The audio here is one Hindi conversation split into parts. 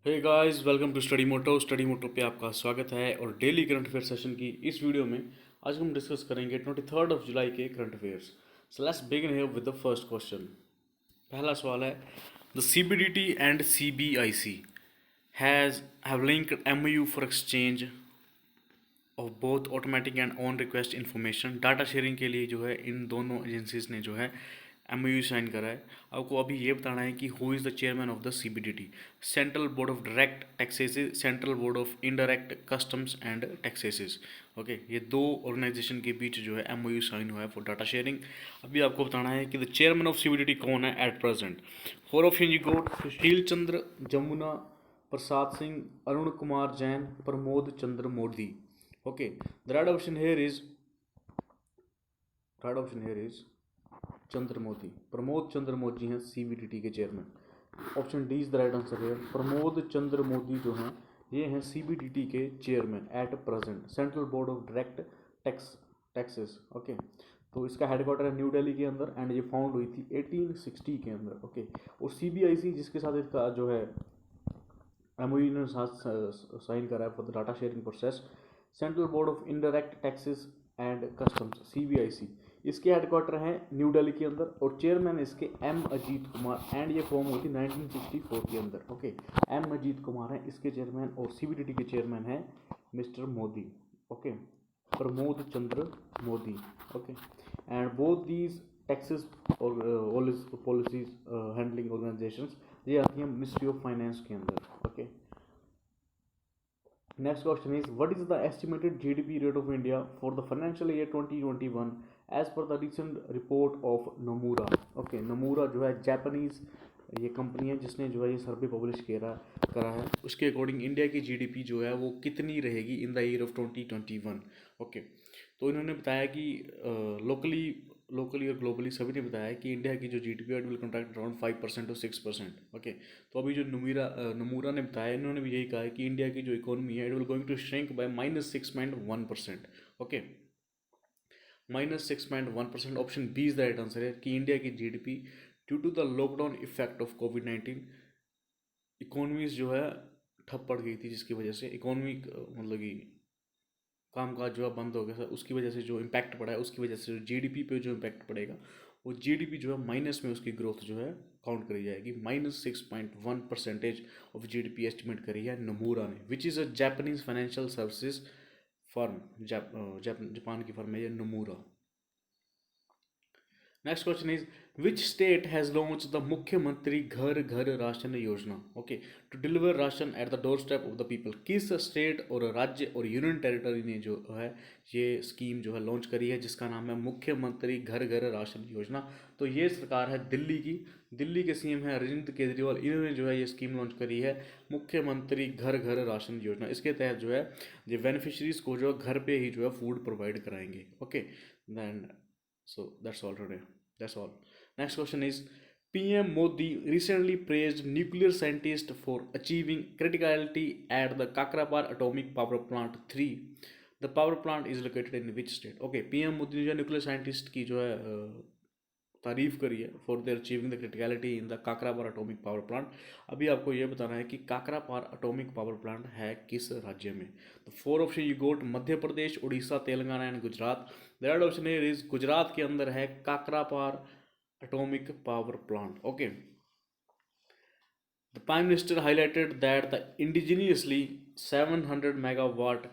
Hey guys, welcome to study moto पे आपका स्वागत है। और डेली करंट अफेयर सेशन की इस वीडियो में आज हम डिस्कस करेंगे 23 जुलाई के current affairs. So let's begin here with the first question. पहला सवाल है, the CBDT and CBIC have linked MOU for exchange of both automatic and on request information. Data sharing के लिए जो है इन दोनों एजेंसीज ने जो है एमओयू साइन करा है। आपको अभी ये बताना है कि who is the chairman of the CBDT. Central board of direct taxes, central board of indirect customs and taxes. Okay, ये दो ऑर्गेनाइजेशन के बीच जो है एमओयू साइन हुआ है फॉर डाटा शेयरिंग। अभी आपको बताना है कि द चेयरमैन ऑफ सीबीडीटी कौन है at present. Four option you goat: Sushil Chandra, Jamuna Prasad Singh, Arun Kumar Jain, Pramod Chandra Modi. Okay, the right option here is चंद्र मोदी। प्रमोद चंद्र मोदी हैं सीबीडीटी के chairman. Option D is the right answer है। प्रमोद चंद्र मोदी जो हैं ये हैं सीबीडीटी के chairman at present, central board of direct taxes. Okay, तो इसका हेडक्वार्टर है न्यू दिल्ली के अंदर एंड ये फाउंड हुई थी 1860 के अंदर। ओके, और सीबीआईसी जिसके साथ इसका जो है एमओयू ने साथ साइन करा है for the data sharing process, central board of indirect taxes and customs CBIC, इसके हेडक्वार्टर हैं न्यू दिल्ली के अंदर और चेयरमैन इसके एम अजीत कुमार एंड ये फॉर्म हुई थी 1964 के अंदर। ओके, एम अजीत कुमार हैं इसके चेयरमैन और सीबीडीटी के चेयरमैन हैं mister Modi. Okay, Pramod Chandra Modi. Okay, and both these taxes और पॉलिसीज हैंडलिंग ऑर्गेनाइजेशंस ये आती हैं मिनिस्ट्री ऑफ फाइनेंस के अंदर। Okay, next question is, what is the estimated GDP rate of India for the financial year 2021 as per the recent report of Nomura। Okay, नमूरा जो है जापानीज ये कंपनी है जिसने जो है ये सर्वे पब्लिश करा है। उसके अकॉर्डिंग इंडिया की जीडीपी जो है वो कितनी रहेगी in the year of 2021। Okay, तो इन्होंने बताया कि लोकली और ग्लोबली सभी ने बताया कि इंडिया की जो जीडीपी है विल कंट्रैक्ट अराउंड 5% और 6%। ओके, तो अभी जो नमूरा ने बताया, इन्होंने भी यही कहा है कि इंडिया की जो इकोनॉमी है it will going to shrink by -6.1%। Okay, -6.1%। Option B is the right answer है कि इंडिया की GDP due to the lockdown effect of कोविड-19 इकोनॉमीज जो है ठप पड़ गई थी, जिसकी वजह से इकोनॉमी मतलब कि कामकाज जो है बंद हो गया था, उसकी वजह से जो इम्पैक्ट पड़ा है उसकी वजह से जीडीपी पे जो इम्पैक्ट पड़ेगा वो जीडीपी जो है माइनस में उसकी ग्रोथ जो है काउंट करी जाएगी। -6.1% ऑफ जीडीपी एस्टिमेट करी है नमूरा ने, which is a Japanese financial services firm. Japan की फर्म है ये Nomura. Next question is, which state has launch the Mukhyamantri Ghar Ghar ration Yojana. Okay, to deliver ration at the door step of the people. किस स्टेट और राज्य और यूनियन टेरिटरी ने जो है ये स्कीम जो है लॉन्च करी है जिसका नाम है मुख्यमंत्री घर घर राशन योजना। तो ये सरकार है दिल्ली की। दिल्ली के सीएम है अरविंद केजरीवाल, इन्होंने जो है ये स्कीम लॉन्च करी है मुख्यमंत्री घर घर राशन योजना। इसके तहत जो है ये बेनिफिशरीज को जो है घर पे ही जो है फूड प्रोवाइड कराएंगे। Okay, then so that's all today. That's all. Next question is, PM Modi recently praised nuclear scientists for achieving criticality at the Kakrapar Atomic Power Plant 3. The power plant is located in which state? Okay, PM Modi ने जो न्यूक्लियर साइंटिस्ट की जो है तारीफ करी है for their achieving the criticality in the Kakrapar atomic power plant. अभी आपको ये बताना है कि काकरापार एटॉमिक पावर प्लांट है किस राज्य में। तो four option you goat: Madhya Pradesh, Orissa, Telangana and Gujarat. The right option is Gujarat के अंदर है Kakrapar atomic power plant. Okay, the prime minister highlighted that the indigenously 700 megawatt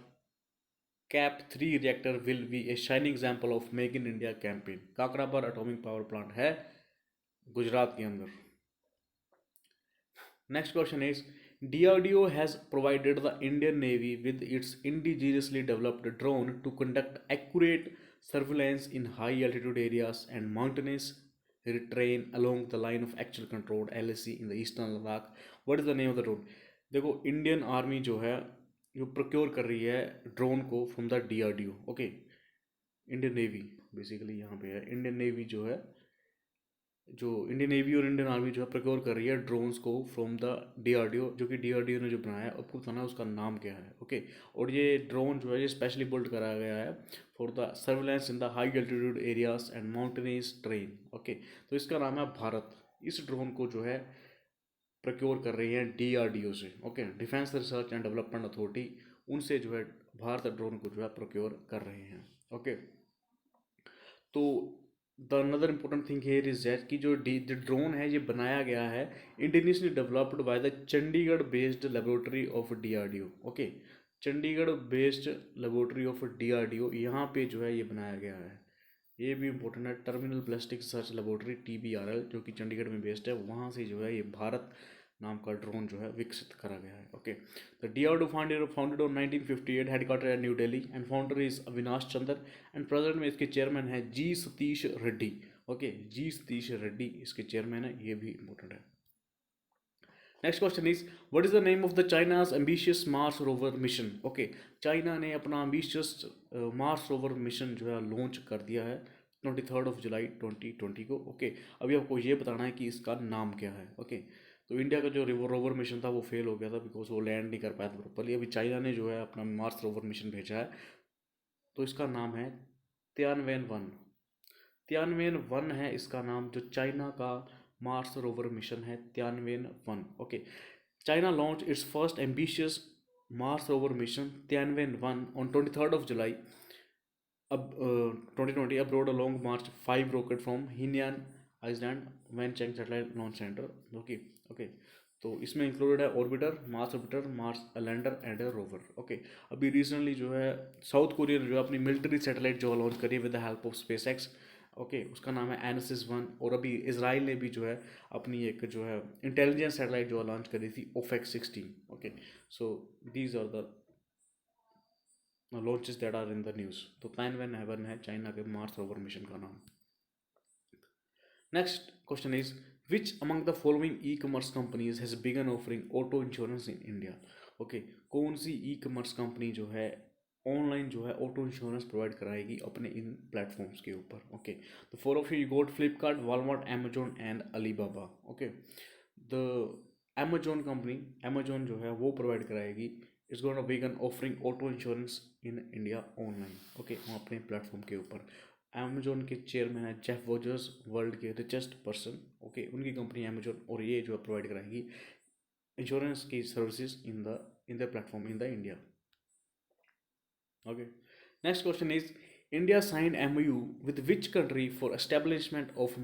cap 3 reactor will be a shining example of make in India campaign. Kakrapar atomic power plant है गुजरात के अंदर। Next question is, DRDO has provided the Indian Navy with its indigenously developed drone to conduct accurate surveillance in high altitude areas and mountainous terrain along the line of actual control LAC in the eastern Ladakh. What is the name of the drone? देखो, इंडियन आर्मी जो है जो प्रोक्योर कर रही है ड्रोन को from the DRDO। Okay, Indian navy basically यहाँ पे है। इंडियन नेवी जो है जो इंडियन नेवी और इंडियन आर्मी जो है प्रोक्योर कर रही है ड्रोन्स को फ्रॉम द डीआरडीओ, जो कि डीआरडीओ ने जो बनाया है आपको बताना है उसका नाम क्या है। ओके, और ये ड्रोन जो है ये स्पेशली बिल्ड कराया गया है for the surveillance in the high altitude areas and mountainous train. Okay, तो इसका नाम है भारत। इस ड्रोन को जो है प्रोक्योर कर रही है DRDO से, okay, defence research and development authority, उनसे जो है भारत ड्रोन को जो है प्रोक्योर कर रहे हैं, ओके। तो the another important thing here is that कि जो ड्रोन है ये बनाया गया है Indianly developed by the Chandigarh based laboratory of DRDO, okay, Chandigarh based laboratory of DRDO, यहाँ पे जो है ये बनाया गया है। ये भी इम्पोर्टेंट है, terminal plastic research laboratory TBRL, जो कि चंडीगढ़ में बेस्ड है, वहाँ से जो है ये भारत नाम का ड्रोन जो है विकसित करा गया है, okay. The DRDO founded on 1958, headquarter at New Delhi, and founder is Avinash Chandra, and present में इसके चेयरमैन है G Satish Reddy, okay, G Satish Reddy इसके चेयरमैन है, ये भी इम्पोर्टेंट है। Next question is what is the name of the China's ambitious Mars rover mission, okay, China ने अपना एम्बिशियस मार्स रोवर मिशन जो है लॉन्च कर दिया है 23 जुलाई 2020 को, ओके। अभी आपको ये बताना है कि इसका नाम क्या है, ओके। तो इंडिया का जो रोवर मिशन था वो फेल हो गया था बिकॉज वो लैंड नहीं कर पाया था प्रॉपरली। अभी चाइना ने जो है अपना मार्स रोवर मिशन भेजा है, तो इसका नाम है तियानवेन-1, तियानवेन-1 है इसका नाम, जो चाइना का मार्स रोवर मिशन है Tianwen, okay. China launch its first ambitious Mars rover mission Tianwen on 23 July अब 2020 abroad along March 5 rocket from Hainan Island Wenchang Satellite Launch Center, okay, okay. तो इसमें इंक्लूडेड है orbiter, Mars lander and rover, okay. अभी रिसेंटली जो है साउथ कोरिया ने जो है अपनी मिलिट्री सैटेलाइट जो लॉन्च करी with the help of SpaceX, okay, उसका नाम है एनएसिस-1। और अभी इसराइल ने भी जो है अपनी एक जो है इंटेलिजेंस सैटेलाइट जो लॉन्च करी थी OFAC-16, okay. So these are the launches that are in the news. तो तियानवेन-1 है चाइना के मार्स रोवर मिशन का नाम। Next question is which among the following e commerce companies has begin offering auto insurance in India, okay, कौन सी ई कॉमर्स कंपनी जो है ऑनलाइन जो है ऑटो इंश्योरेंस प्रोवाइड कराएगी अपने इन प्लेटफॉर्म्स के ऊपर, okay. The four of you got Flipkart, Walmart, Amazon and Alibaba, okay. The Amazon company, Amazon जो है वो प्रोवाइड कराएगी, it's gonna begin offering auto insurance in India online, okay, अपने प्लेटफॉर्म के ऊपर। अमेजोन के चेयरमैन है जेफ बेजोस, वर्ल्ड के रिचेस्ट पर्सन, ओके, उनकी कंपनी अमेजोन, और ये जो है प्रोवाइड कराएगी इंश्योरेंस की services in the platform in the India, okay. Next question is India signed MOU with which country for establishment of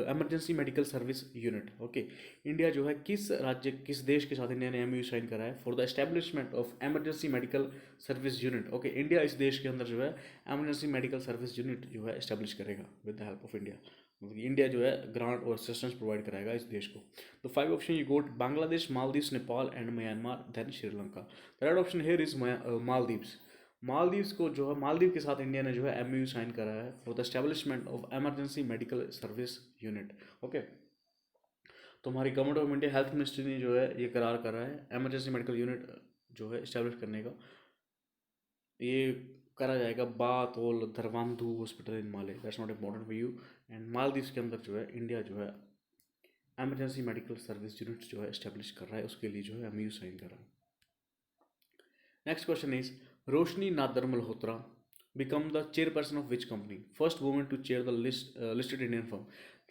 emergency medical service unit, okay. India जो है किस राज्य, किस देश के साथ इंडिया ने MOU साइन करा है for the establishment of emergency medical service unit, okay. India इस देश के अंदर जो है एमरजेंसी मेडिकल सर्विस यूनिट जो है एस्टेब्लिश करेगा with the help of India, मतलब इंडिया जो है ग्रांट और असिस्टेंस प्रोवाइड कराएगा इस देश को। तो 5 option you got Bangladesh, Maldives, Nepal and Myanmar, then Sri Lanka. The right option here is Maldives. Maldives को जो है, मालदीव के साथ इंडिया ने जो है MOU साइन करा है for the establishment of emergency medical service unit, okay. तो हमारी government of India health ministry ने जो है ये करार करा है एमरजेंसी मेडिकल यूनिट जो है इस्टेब्लिश करने का। ये करा जाएगा बातोल Dharavandhoo hospital in Male, that's not important for you. And Maldives के अंदर जो है इंडिया जो है एमरजेंसी मेडिकल सर्विस यूनिट जो है इस्टेब्लिश कर रहा है, उसके लिए जो है MOU साइन कर रहा है। Next question is Roshni Nadar Malhotra become the chairperson of which company, first woman to chair the listed Indian firm।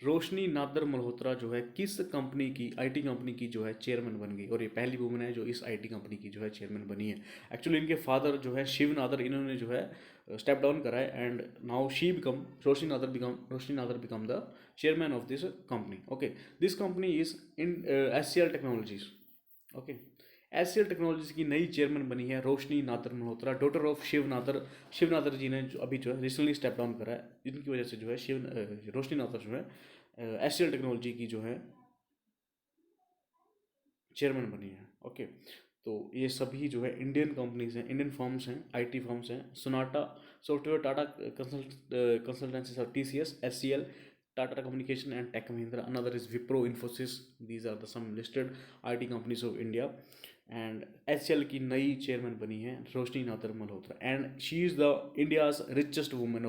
रोशनी नादर मल्होत्रा जो है किस कंपनी की, IT कंपनी की जो है चेयरमैन बन गई, और ये पहली वुमेन है जो इस IT कंपनी की जो है चेयरमैन बनी है। एक्चुअली इनके फादर जो है शिव नादर, इन्होंने जो है स्टेप डाउन करा है, and now Roshni Nadar become the chairman of this company, okay. This company is in SCL technologies, okay. SCL technologies की नई चेयरमैन बनी है रोशनी नादर मल्होत्रा, डॉटर ऑफ शिव नादर जी ने जो अभी जो है रिसेंटली स्टेप डाउन करा है, जिनकी वजह से जो है रोशनी नादर जो है SCL टेक्नोलॉजी की जो है चेयरमैन बनी है, ओके। तो ये सभी जो है इंडियन कंपनीज हैं, इंडियन फर्म्स हैं, IT फर्म्स हैं। Sonata software, Tata consultancy, TCS, SCL, Tata Communication and Tech Mahindra. Another is Wipro, Infosys. These are the some listed IT companies of India. And HCL की नई चेयरमैन बनी है Roshni Nadar Malhotra, and she is the India's richest women,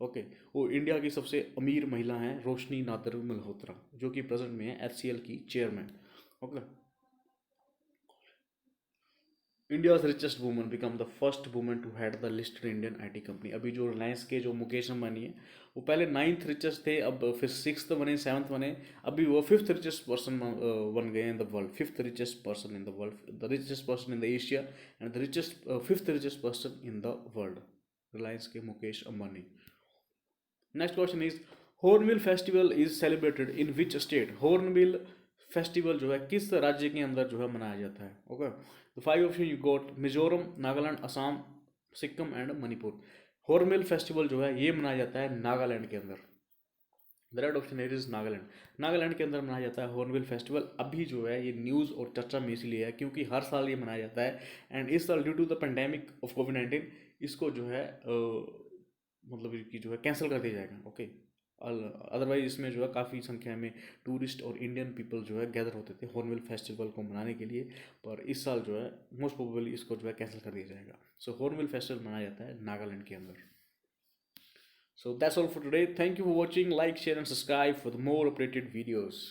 okay. वो इंडिया की सबसे अमीर महिला हैं रोशनी नादर मल्होत्रा, जो कि प्रेजेंट में है HCL की chairman, okay. India's richest woman become the first woman to head the listed Indian IT company. अभी जो रिलायंस के जो मुकेश अंबानी है वो पहले 9th रिचेस्ट थे, अब फिर 6th बने, 7th बने, अभी वो 5th रिचेस्ट पर्सन बन गए in the world, 5th richest person in the world, the richest person in the Asia and the richest 5th richest person in the world, Reliance के Mukesh Ambani. Next question is hornbill festival is celebrated in which state. Hornbill festival जो है किस राज्य के अंदर जो है मनाया जाता है। Okay, the 5 option you got Mizoram, Nagaland, Assam, Sikkim and Manipur. Hornbill festival जो है ये मनाया जाता है नागालैंड के अंदर। The right option is Nagaland. Nagaland के अंदर मनाया जाता है हॉर्नबिल फेस्टिवल। अभी जो है ये न्यूज़ और चर्चा में इसलिए है क्योंकि हर साल ये मनाया जाता है एंड इस साल due to the pandemic of कोविड-19 इसको जो है मतलब कि जो है कैंसिल कर दिया जाएगा। ओके, अदरवाइज इसमें जो है काफ़ी संख्या में टूरिस्ट और इंडियन पीपल जो है गैदर होते थे हॉर्नबिल फेस्टिवल को मनाने के लिए, पर इस साल जो है मोस्ट प्रोबेबली इसको जो है कैंसिल कर दिया जाएगा। सो हॉर्नबिल फेस्टिवल मनाया जाता है नागालैंड के अंदर। So that's all for today. Thank you for watching. Like, share and subscribe for the more updated videos.